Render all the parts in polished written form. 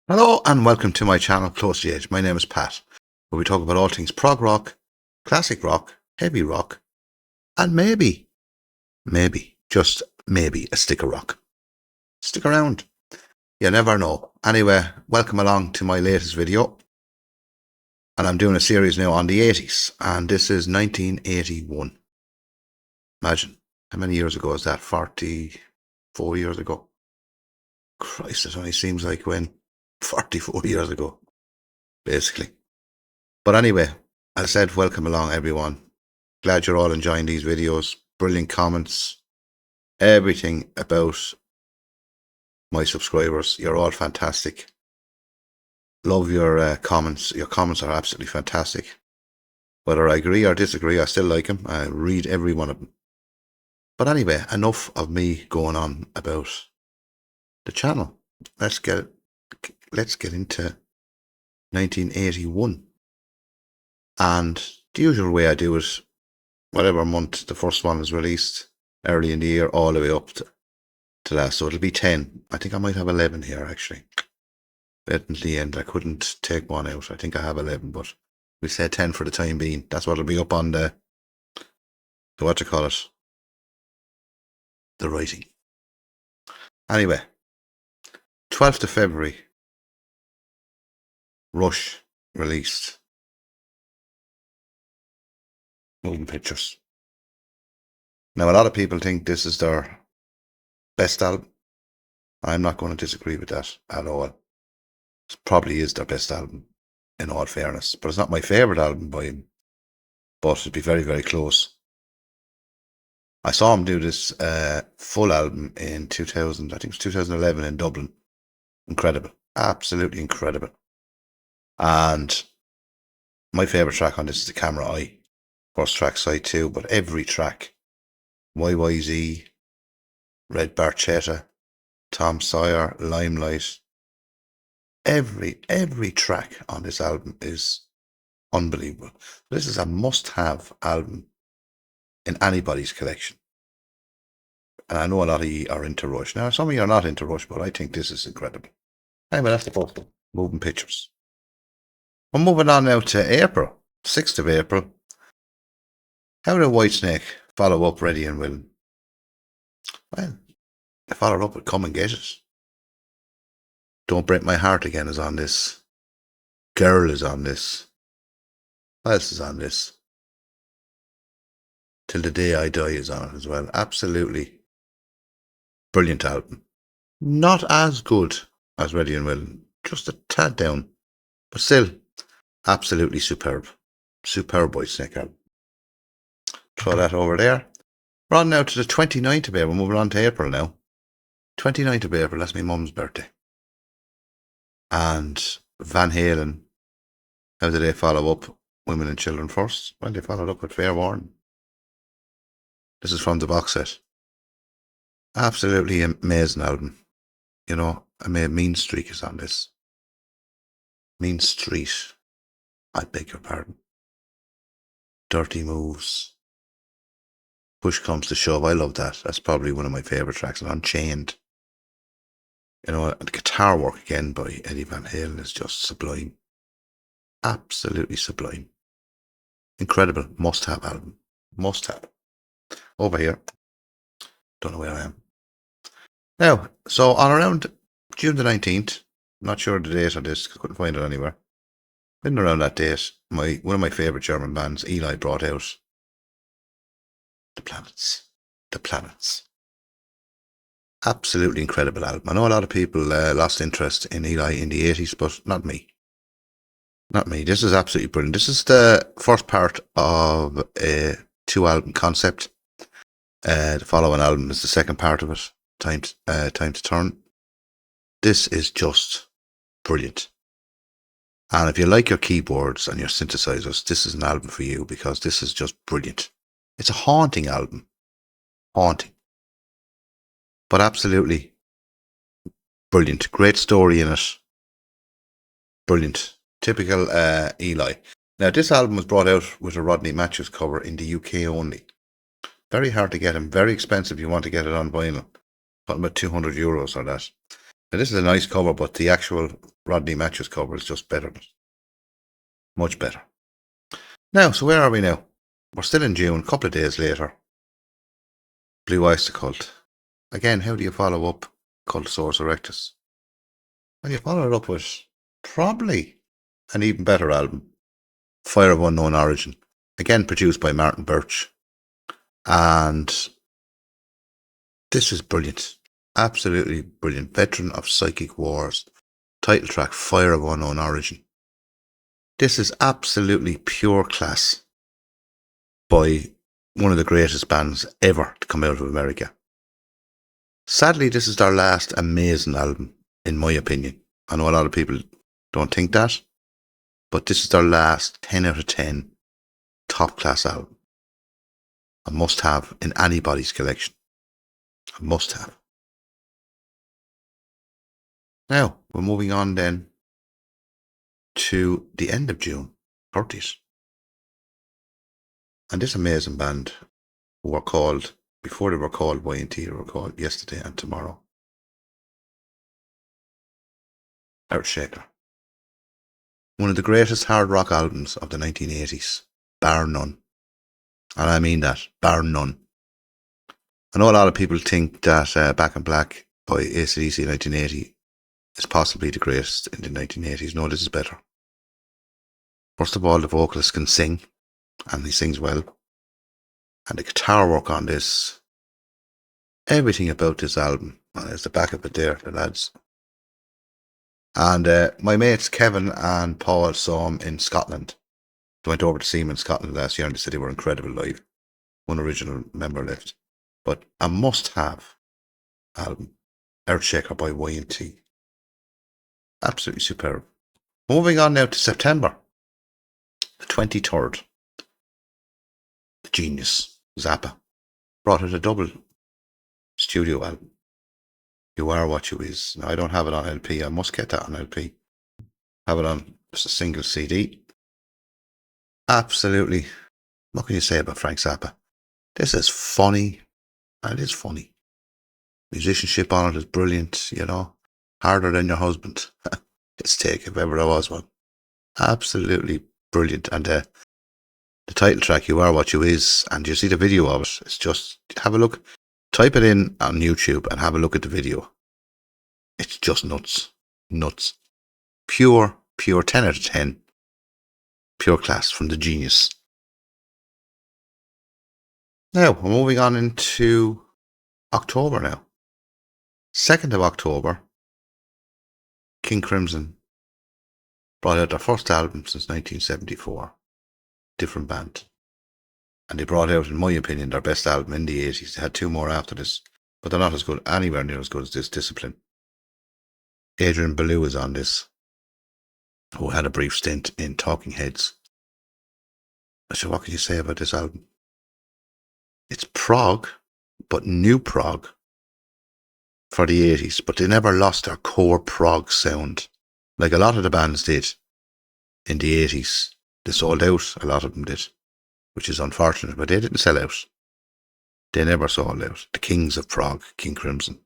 Hello and welcome to my channel Close to the Edge. My name is Pat, where we talk about all things prog rock, classic rock, heavy rock, and maybe, just maybe a stick of rock. Stick around. You never know. Anyway, welcome along to my latest video. And I'm doing a series now on the 80s, and this is 1981. Imagine, how many years ago is that? 44 years ago. Christ, it only seems like when 44 years ago, basically. But anyway, as I said, welcome along everyone. Glad you're all enjoying these videos. Brilliant comments. Everything about my subscribers. You're all fantastic. Love your comments. Your comments are absolutely fantastic. Whether I agree or disagree, I still like them. I read every one of them. But anyway, enough of me going on about the channel. Let's get into 1981. And the usual way I do it, whatever month the first one is released, early in the year, all the way up to that. So it'll be 10. I think I might have 11 here, actually. At the end, I couldn't take one out. I think I have 11, but we say 10 for the time being. That's what'll be up on the what you call it? The writing. Anyway, 12th of February, Rush released Moving Pictures. Now, a lot of people think this is their best album. I'm not going to disagree with that at all. It probably is their best album, in all fairness. But it's not my favourite album by him. But it'd be very, very close. I saw him do this full album in 2000, I think it was 2011 in Dublin. Incredible. Absolutely incredible. And my favourite track on this is The Camera Eye. First track, side 2, but every track. YYZ, Red Barchetta, Tom Sawyer, Limelight. Every track on this album is unbelievable. This is a must-have album in anybody's collection. And I know a lot of you are into Rush. Now, some of you are not into Rush, but I think this is incredible. Anyway, that's the first one. Moving Pictures. We're moving on now to April. 6th of April. How did Whitesnake follow up Ready and Willing? Well, they followed up with Come and Get It. Don't Break My Heart Again is on this. Girl is on this. What else is on this? Till the Day I Die is on it as well. Absolutely brilliant album. Not as good as Ready and Willing. Just a tad down. But still, absolutely superb. Superb Whitesnake album. Throw that over there. We're on now to the 29th of April. We're moving on to April now. 29th of April, that's my mum's birthday. And Van Halen, how did they follow up Women and Children First? Well, they followed up with Fair Warning. This is from the box set. Absolutely amazing album. You know, Mean Streak is on this. Mean Street. I beg your pardon. Dirty Moves. Push Comes to Shove. I love that. That's probably one of my favourite tracks. And Unchained. You know, the guitar work again by Eddie Van Halen is just sublime. Absolutely sublime. Incredible. Must-have album. Must-have. Over here. Don't know where I am. Now, so on around June the 19th, not sure the date on this, couldn't find it anywhere. In around that date, one of my favourite German bands, Eli, brought out The Planets. The Planets. Absolutely incredible album. I know a lot of people lost interest in Eli in the 80s, but not me. Not me. This is absolutely brilliant. This is the first part of a 2-album concept. The following album is the second part of it. Time to Turn. This is just brilliant. And if you like your keyboards and your synthesizers, this is an album for you because this is just brilliant. It's a haunting album. Haunting. But absolutely brilliant. Great story in it. Brilliant. Typical Eli. Now, this album was brought out with a Rodney Matthews cover in the UK only. Very hard to get him. Very expensive if you want to get it on vinyl. About €200 or that. Now, this is a nice cover, but the actual Rodney Matthews cover is just better. Much better. Now, so where are we now? We're still in June, a couple of days later. Blue Oyster Cult. Again, how do you follow up Cultosaurus Erectus? Well, you follow it up with probably an even better album, Fire of Unknown Origin. Again, produced by Martin Birch. And this is brilliant. Absolutely brilliant. Veteran of Psychic Wars. Title track, Fire of Unknown Origin. This is absolutely pure class by one of the greatest bands ever to come out of America. Sadly, this is their last amazing album, in my opinion. I know a lot of people don't think that, but this is their last 10 out of 10 top class album. A must have in anybody's collection. A must have. Now, we're moving on then to the end of June, 30th. And this amazing band, who were called, before they were called Y&T, they were called Yesterday and Tomorrow. Earthshaker. One of the greatest hard rock albums of the 1980s, bar none. And I mean that, bar none. I know a lot of people think that Back in Black by AC/DC in 1980 is possibly the greatest in the 1980s. No, this is better. First of all, the vocalist can sing, and he sings well. And the guitar work on this, everything about this album, there's the back of it there, the lads. And my mates Kevin and Paul saw him in Scotland. They went over to see him in Scotland last year, and they said they were incredible live. One original member left. But a must-have album, Earthshaker by Y&T. Absolutely superb. Moving on now to September the 23rd. The genius, Zappa, brought out a double studio album. You Are What You Is. Now, I don't have it on LP. I must get that on LP. Have it on just a single CD. Absolutely. What can you say about Frank Zappa? This is funny. And it is funny. Musicianship on it is brilliant, you know. Harder than your husband. His take, if ever there was one. Absolutely brilliant. And the title track, You Are What You Is, and you see the video of it. It's just, have a look. Type it in on YouTube and have a look at the video. It's just nuts. Nuts. Pure 10 out of 10. Pure class from the genius. Now, we're moving on into October now. 2nd of October, King Crimson brought out their first album since 1974. Different band. And they brought out, in my opinion, their best album in the 80s. They had two more after this, but they're not as good, anywhere near as good as this, Discipline. Adrian Belew is on this, who had a brief stint in Talking Heads. So what can you say about this album? It's prog, but new prog for the 80s, but they never lost their core prog sound. Like a lot of the bands did in the 80s. They sold out, a lot of them did, which is unfortunate, but they didn't sell out. They never sold out. The Kings of Prog, King Crimson.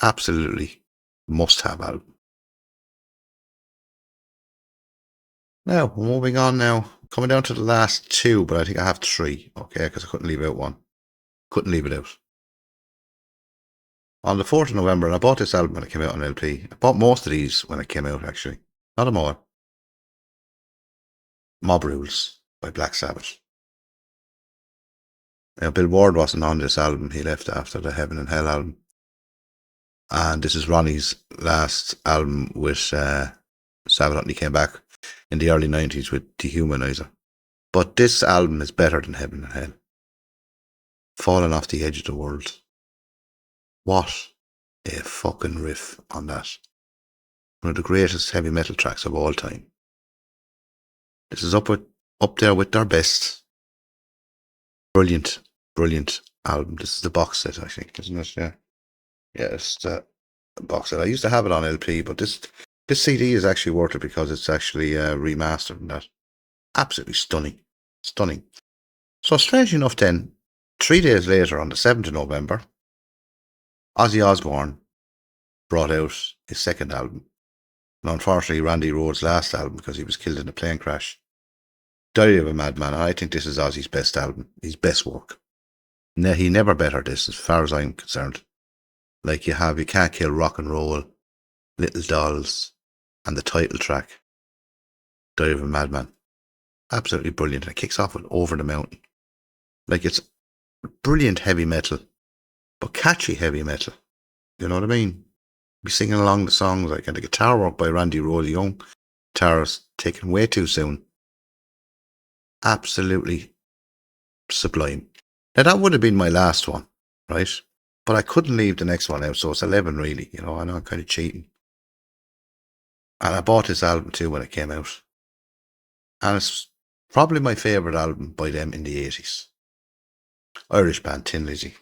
Absolutely must-have album. Now, we're moving on now. Coming down to the last two, but I think I have three, okay, because I couldn't leave out one. Couldn't leave it out. On the 4th of November, and I bought this album when it came out on LP. I bought most of these when it came out, actually. Not them all. Mob Rules by Black Sabbath. Now, Bill Ward wasn't on this album. He left after the Heaven and Hell album. And this is Ronnie's last album with Sabbath, and he came back in the early 90s with Dehumanizer. But this album is better than Heaven and Hell. Falling Off the Edge of the World. What a fucking riff on that. One of the greatest heavy metal tracks of all time. This is up there with their best. Brilliant album. This is the box set, I think, isn't it? Yeah. Yeah, it's the box set. I used to have it on LP, but this CD is actually worth it because it's actually remastered and that. Absolutely stunning. Stunning. So strange enough then, 3 days later, on the 7th of November, Ozzy Osbourne brought out his second album, And unfortunately, Randy Rhoads' last album, because he was killed in a plane crash. Diary of a Madman. And I think this is Ozzy's best album, his best work. He never bettered this, as far as I'm concerned. Like you can't kill rock and roll, Little Dolls, and the title track, Diary of a Madman. Absolutely brilliant. And it kicks off with Over the Mountain. Like it's brilliant heavy metal, but catchy heavy metal. You know what I mean? Be singing along the songs, like, and the guitar work by Randy Rhoads, young guitarist, taken way too soon. Absolutely sublime. Now that would have been my last one, right? But I couldn't leave the next one out, so it's 11 really. You know, I know I'm kind of cheating. And I bought this album too when it came out. And it's probably my favourite album by them in the 80s. Irish band, Tin Lizzy.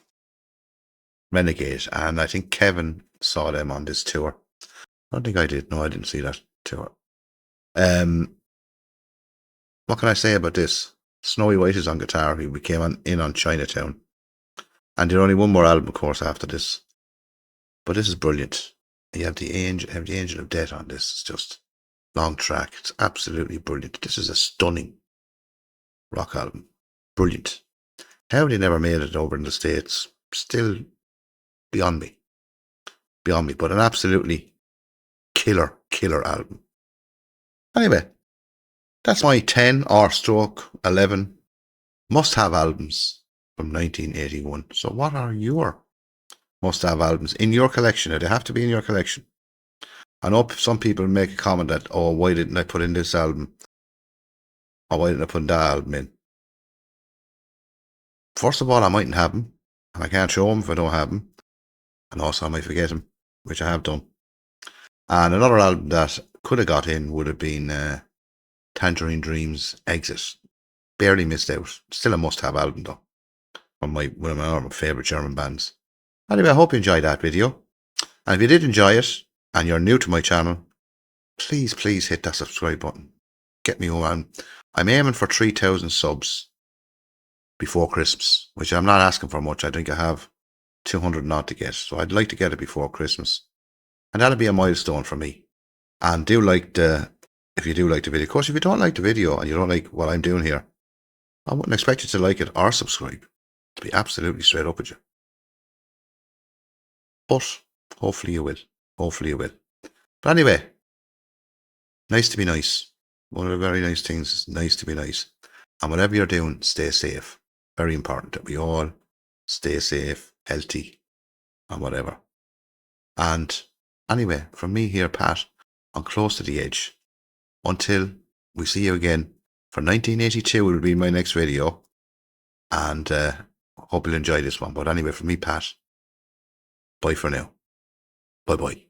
Renegade. And I think Kevin saw them on this tour. I don't think I did. No, I didn't see that tour. What can I say about this? Snowy White is on guitar. He came in on Chinatown. And did only one more album, of course, after this. But this is brilliant. You have the Angel of Death on this. It's just long track. It's absolutely brilliant. This is a stunning rock album. Brilliant. How they never made it over in the States, still beyond me. Beyond me. But an absolutely killer album. Anyway, that's my 10 or stroke 11 must-have albums from 1981. So what are your must-have albums in your collection? They have to be in your collection. I know some people make a comment that, oh, why didn't I put in this album? Or why didn't I put that album in? First of all, I mightn't have them. And I can't show them if I don't have them. And also I might forget them, which I have done. And another album that could have got in would have been Tangerine Dream's Exit. Barely missed out. Still a must-have album though. From one of my favourite German bands. Anyway, I hope you enjoyed that video. And if you did enjoy it, and you're new to my channel, please hit that subscribe button. Get me on. I'm aiming for 3,000 subs before Christmas, which I'm not asking for much. I think I have 200 not to get. So I'd like to get it before Christmas. And that'll be a milestone for me. And if you do like the video. Of course, if you don't like the video and you don't like what I'm doing here, I wouldn't expect you to like it or subscribe. To be absolutely straight up with you. But hopefully you will. Hopefully you will. But anyway, nice to be nice. One of the very nice things is nice to be nice. And whatever you're doing, stay safe. Very important that we all stay safe, healthy, and whatever. And anyway, from me here, Pat, on Close to the Edge. Until we see you again for 1982 will be my next video. And hope you'll enjoy this one. But anyway, from me, Pat, bye for now. Bye-bye.